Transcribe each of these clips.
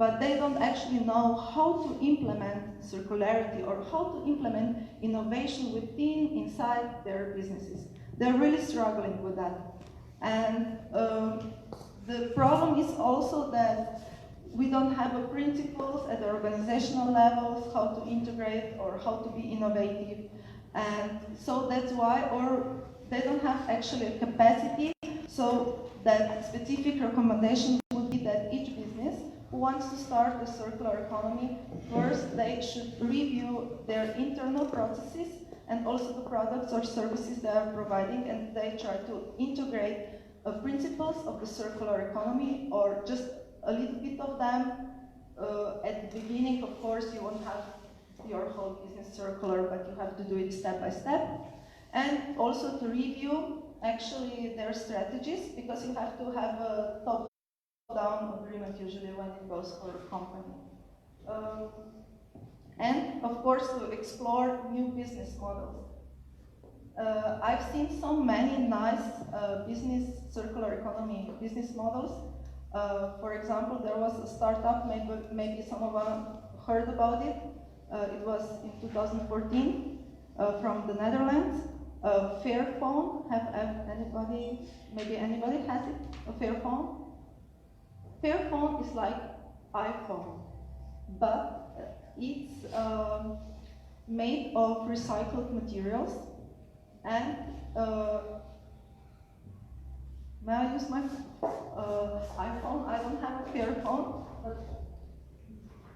but they don't actually know how to implement circularity or how to implement innovation inside their businesses. They're really struggling with that. And the problem is also that we don't have a principles at the organizational levels how to integrate or how to be innovative. And so that's why, or they don't have actually a capacity, so that specific recommendation would be that each business who wants to start a circular economy, first they should review their internal processes and also the products or services they are providing, and they try to integrate principles of the circular economy, or just a little bit of them. At the beginning, of course, you won't have your whole business circular, but you have to do it step by step. And also to review actually their strategies, because you have to have a top-down agreement usually when it goes for a company. And of course to explore new business models. I've seen so many nice circular economy business models. For example, there was a startup, maybe some of you heard about it. It was in 2014 from the Netherlands. Fairphone, maybe anybody has it, a Fairphone? Fairphone is like iPhone, but it's made of recycled materials. And may I use my iPhone? I don't have a Fairphone, but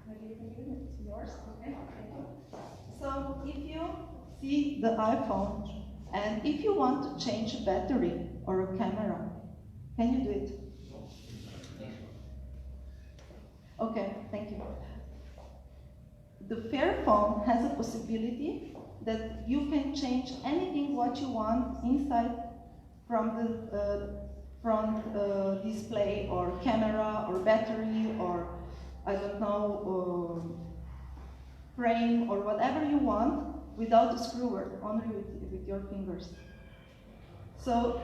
maybe you can use it. It's yours. Okay. So if you see the iPhone, and if you want to change a battery or a camera, can you do it? Okay, thank you. The Fairphone has a possibility that you can change anything what you want inside from the front display or camera or battery or I don't know frame or whatever you want without a screw, only with your fingers. So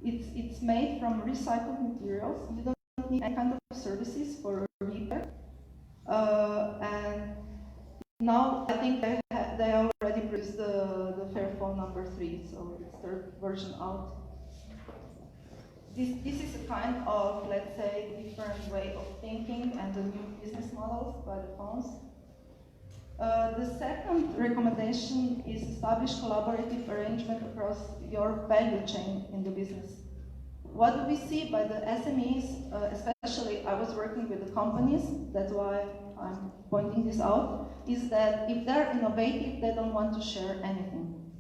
it's made from recycled materials. You don't need any kind of services for repair. And now I think they already produced the Fairphone number 3, so it's their version out. This is a kind of, let's say, different way of thinking and the new business models by the phones. The second recommendation is establish collaborative arrangement across your value chain in the business. What do we see by the SMEs, especially I was working with the companies, that's why I'm pointing this out, is that if they're innovative, they don't want to share anything.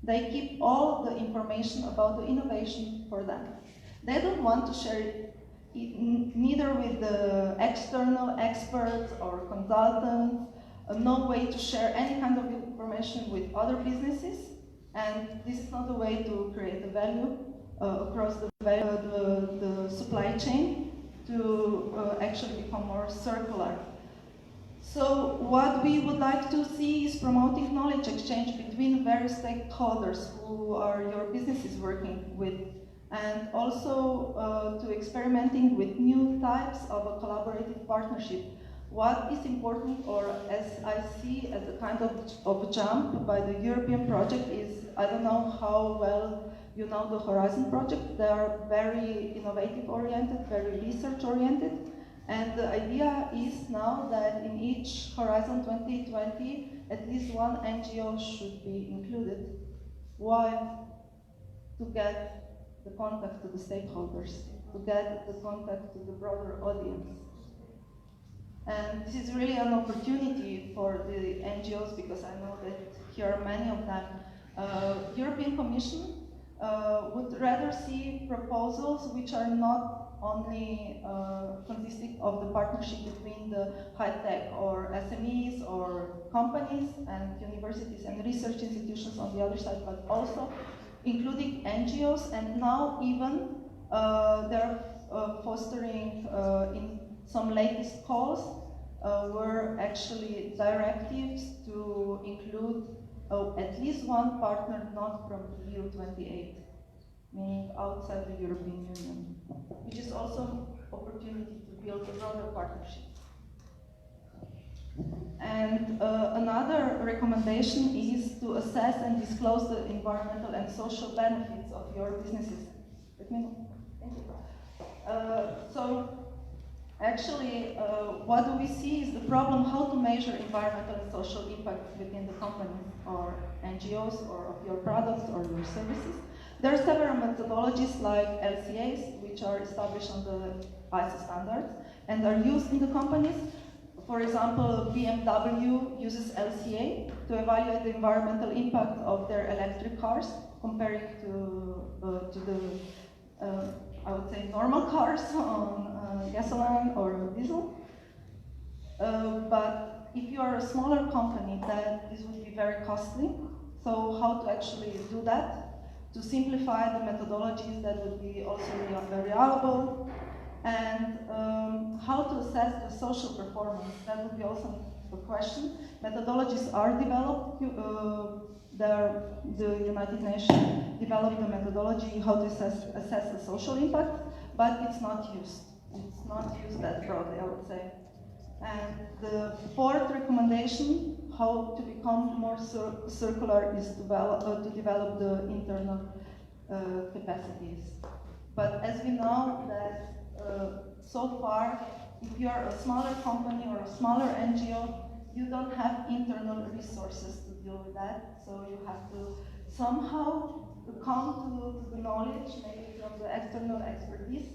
They keep all the information about the innovation for them. They don't want to share it neither with the external experts or consultants, no way to share any kind of information with other businesses, and this is not a way to create a value across the supply chain to actually become more circular. So what we would like to see is promoting knowledge exchange between various stakeholders who are your businesses working with, and also to experimenting with new types of a collaborative partnership. What is important, or as I see as a kind of jump by the European project, is I don't know how well you know the Horizon project. They are very innovative oriented, very research oriented. And the idea is now that in each Horizon 2020, at least one NGO should be included. Why? To get the contact to the stakeholders, to get the contact to the broader audience. And this is really an opportunity for the NGOs, because I know that here are many of them. European Commission would rather see proposals which are not only consisting of the partnership between the high-tech or SMEs or companies and universities and research institutions on the other side, but also including NGOs, and now even they're fostering in some latest calls were actually directives to include at least one partner not from the EU 28, meaning outside the European Union, which is also an opportunity to build a broader partnership. And another recommendation is to assess and disclose the environmental and social benefits of your businesses. Let me know. Thank you. So actually, what do we see is the problem how to measure environmental and social impact within the company or NGOs or of your products or your services. There are several methodologies like LCAs, which are established on the ISO standards and are used in the companies. For example, BMW uses LCA to evaluate the environmental impact of their electric cars, comparing to the, I would say, normal cars on gasoline or diesel. But if you are a smaller company, that this would be very costly. So how to actually do that? To simplify the methodologies that would be also reliable, and how to assess the social performance. That would be also a question. Methodologies are developed. The United Nations developed the methodology how to assess the social impact, but it's not used. It's not used that broadly, I would say. And the fourth recommendation, how to become more circular, is to develop the internal capacities. But as we know that so far, if you are a smaller company or a smaller NGO, you don't have internal resources to deal with that. So you have to somehow come to the knowledge, maybe from the external expertise.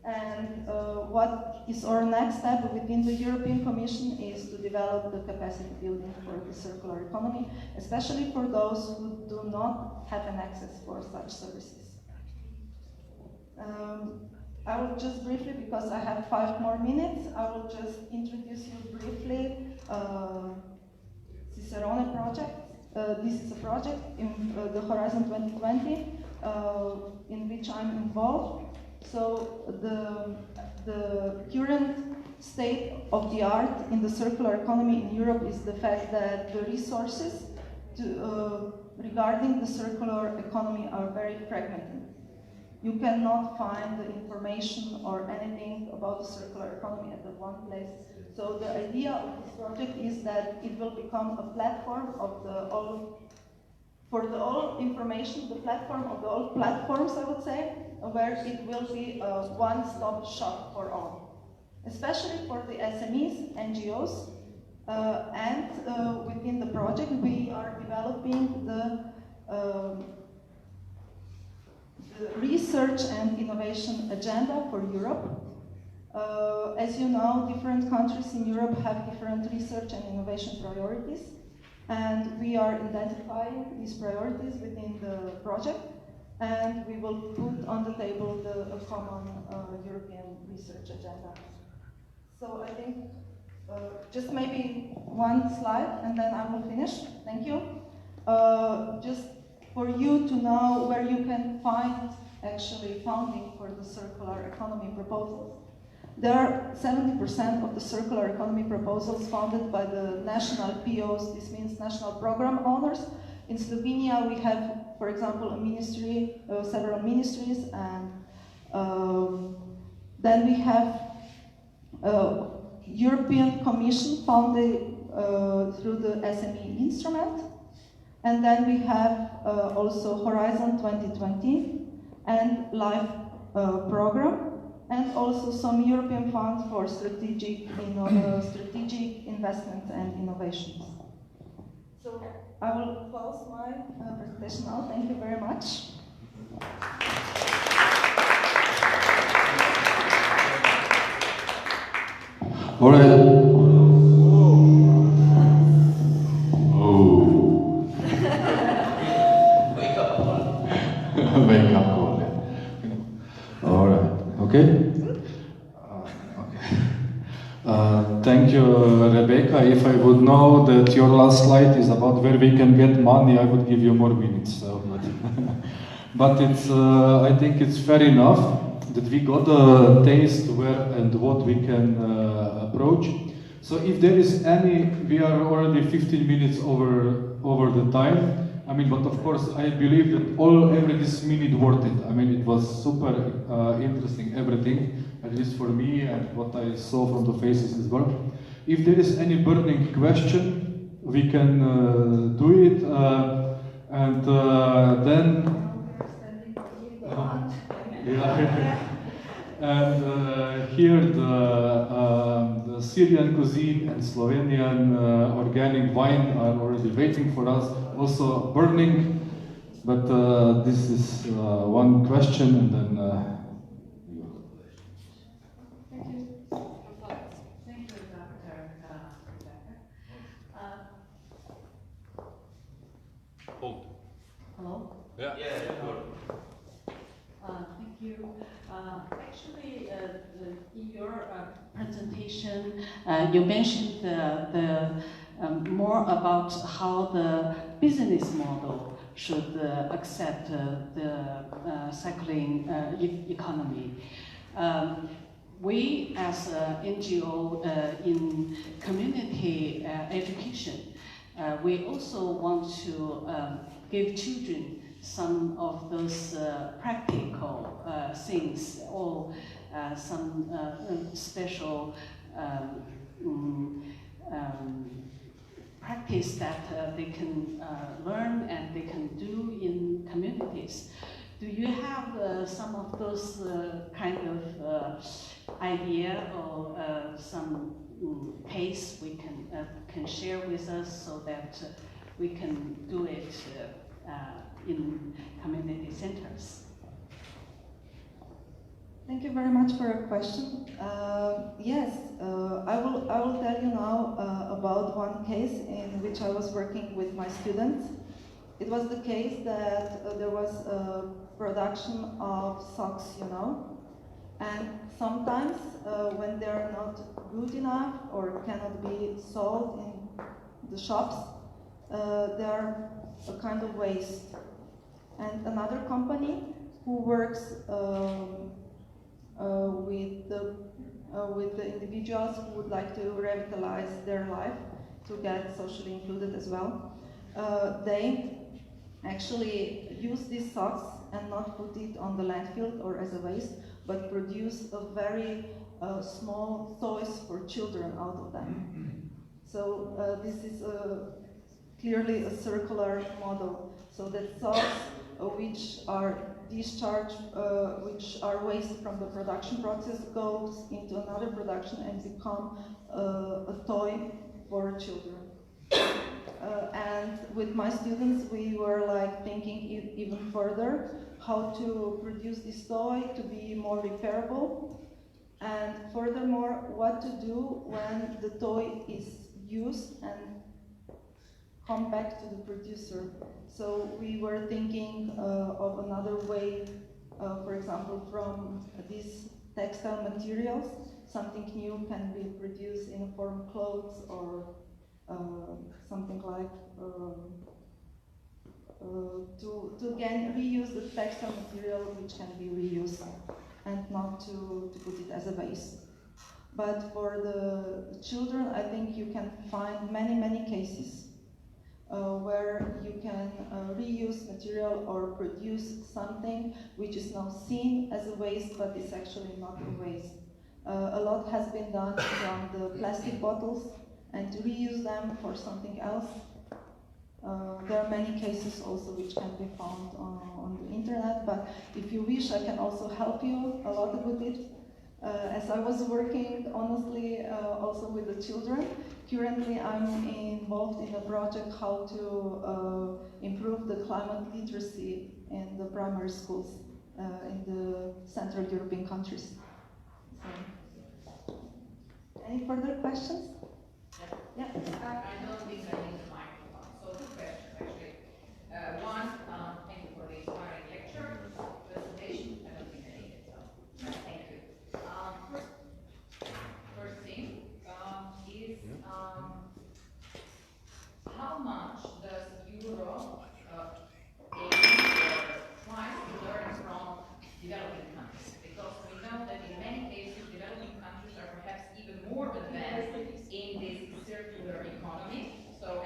And what is our next step within the European Commission is to develop the capacity building for the circular economy, especially for those who do not have an access for such services. I will just briefly, because I have 5 more minutes, I will just introduce you briefly Cicerone project. This is a project in the Horizon 2020 in which I'm involved. So the current state of the art in the circular economy in Europe is the fact that the resources regarding the circular economy are very fragmented. You cannot find the information or anything about the circular economy at the one place. So the idea of this project is that it will become a platform of for the all information, the platform of the all platforms, I would say, where it will be a one-stop shop for all, especially for the SMEs, NGOs, and within the project we are developing the research and innovation agenda for Europe. As you know, different countries in Europe have different research and innovation priorities, and we are identifying these priorities within the project, and we will put on the table a common European research agenda. So I think just maybe one slide and then I will finish. Thank you. Just for you to know where you can find actually funding for the circular economy proposals. There are 70% of the circular economy proposals funded by the national POs, this means national program owners. In Slovenia we have, for example, a ministry, several ministries, and then we have European Commission funded through the SME instrument. And then we have also Horizon 2020 and LIFE program, and also some European funds for strategic investments and innovations. So I will close my presentation now. Thank you very much. All right. Wake up call, yeah. All right, okay? Thank you, Rebecca. If I would know that your last slide is about where we can get money, I would give you more minutes. So, but it's, I think it's fair enough that we got a taste where and what we can approach. So if there is any, we are already 15 minutes over the time. I mean, but of course, I believe that every this minute worth it. I mean, it was super interesting, everything, at least for me and what I saw from the faces as well. If there is any burning question, we can do it, and then. Yeah. And here the Syrian cuisine and Slovenian organic wine are already waiting for us, also burning. But this is one question, and then. Thank you. Thank you, Dr. Rebecca. Hold. Hello? Yeah. Thank you. Actually, in your presentation, you mentioned more about how the business model should accept the cycling economy. We, as an NGO in community education, we also want to give children some of those practical things or some special practice that they can learn and they can do in communities. Do you have some of those kind of idea or some case we can share with us so that we can do it in community centers? Thank you very much for your question. Yes, I will tell you now about one case in which I was working with my students. It was the case that there was a production of socks, and sometimes when they are not good enough or cannot be sold in the shops, they are a kind of waste. And another company who works with the individuals who would like to revitalize their life to get socially included as well, they actually use these socks and not put it on the landfill or as a waste, but produce a very small toys for children out of them. So this is clearly a circular model, so that socks which are discharged, which are waste from the production process, goes into another production and become a toy for children. And with my students, we were like thinking even further how to produce this toy to be more repairable, and furthermore, what to do when the toy is used and come back to the producer. So we were thinking of another way, for example, from these textile materials, something new can be produced in a form of clothes or something like to again reuse the textile material which can be reused and not to put it as a waste. But for the children, I think you can find many cases where you can reuse material or produce something which is now seen as a waste but is actually not a waste. A lot has been done from the plastic bottles and to reuse them for something else. There are many cases also which can be found on the internet, but if you wish, I can also help you a lot with it. As I was working honestly also with the children, currently I'm involved in a project how to improve the climate literacy in the primary schools in the Central European countries. So, any further questions? Yeah. I don't think I need a microphone. So two questions actually. One, thank you for the inspiring lecture, presentation. I don't think I need it, so thank you. First thing is how much does Europe aim or try to learn from developing countries? Because we know that in many cases developing countries are perhaps even more advanced in this circular economy. So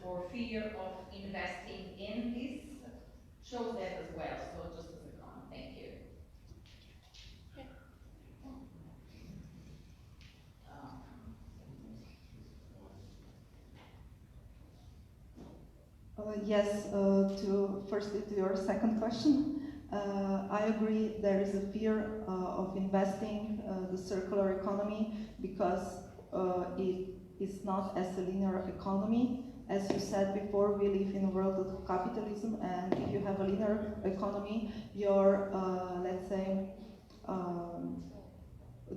or fear of investing in this shows that as well. So just as a comment, thank you. Yes, firstly to your second question, I agree there is a fear of investing the circular economy because it is not as a linear economy. As you said before, we live in a world of capitalism, and if you have a linear economy, your, let's say,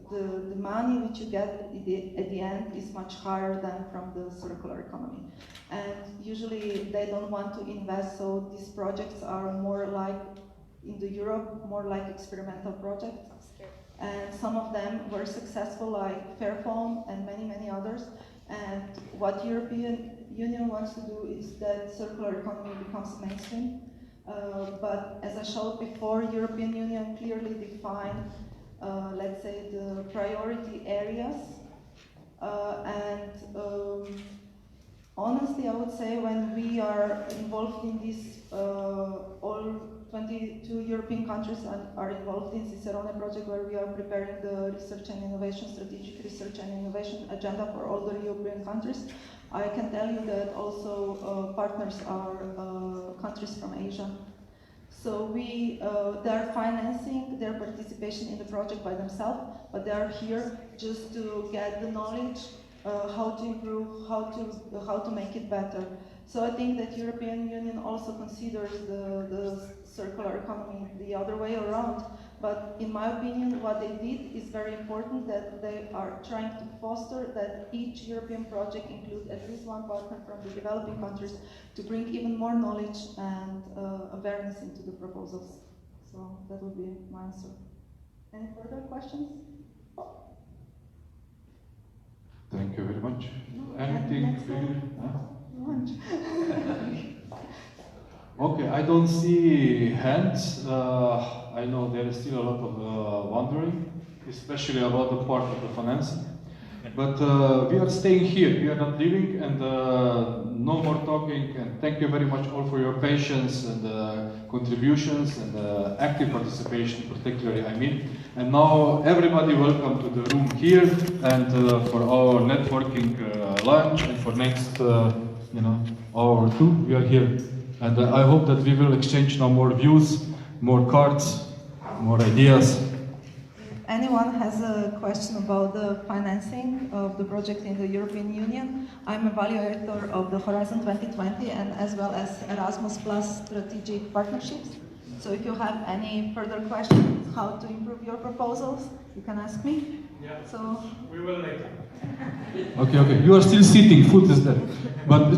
the money which you get at the end is much higher than from the circular economy. And usually they don't want to invest, so these projects are more like, in the Europe, more like experimental projects. And some of them were successful, like Fairphone and many, many others. And what European Union wants to do is that circular economy becomes mainstream. But as I showed before, European Union clearly defined let's say the priority areas honestly I would say when we are involved in this, all 22 European countries are involved in Cicerone project where we are preparing the research and innovation, strategic research and innovation agenda for all the European countries. I can tell you that also partners are countries from Asia. So they are financing their participation in the project by themselves, but they are here just to get the knowledge, how to improve, how to make it better. So I think that European Union also considers the circular economy the other way around. But in my opinion, what they did is very important, that they are trying to foster that each European project include at least one partner from the developing countries to bring even more knowledge and awareness into the proposals. So that would be my answer. Any further questions? Thank you very much. No, Anything next further? Lunch. Okay, I don't see hands. I know there is still a lot of wondering, especially about the part of the financing. But we are staying here, we are not leaving, and no more talking. And thank you very much all for your patience and contributions and active participation, particularly, I mean. And now everybody welcome to the room here and for our networking lunch and for next, hour or two, we are here. And I hope that we will exchange now more views, more cards, more ideas. If anyone has a question about the financing of the project in the European Union, I'm evaluator of the Horizon 2020 and as well as Erasmus Plus strategic partnerships. So if you have any further questions, how to improve your proposals, you can ask me. Yeah. So We will later. Okay. You are still sitting, food is there. But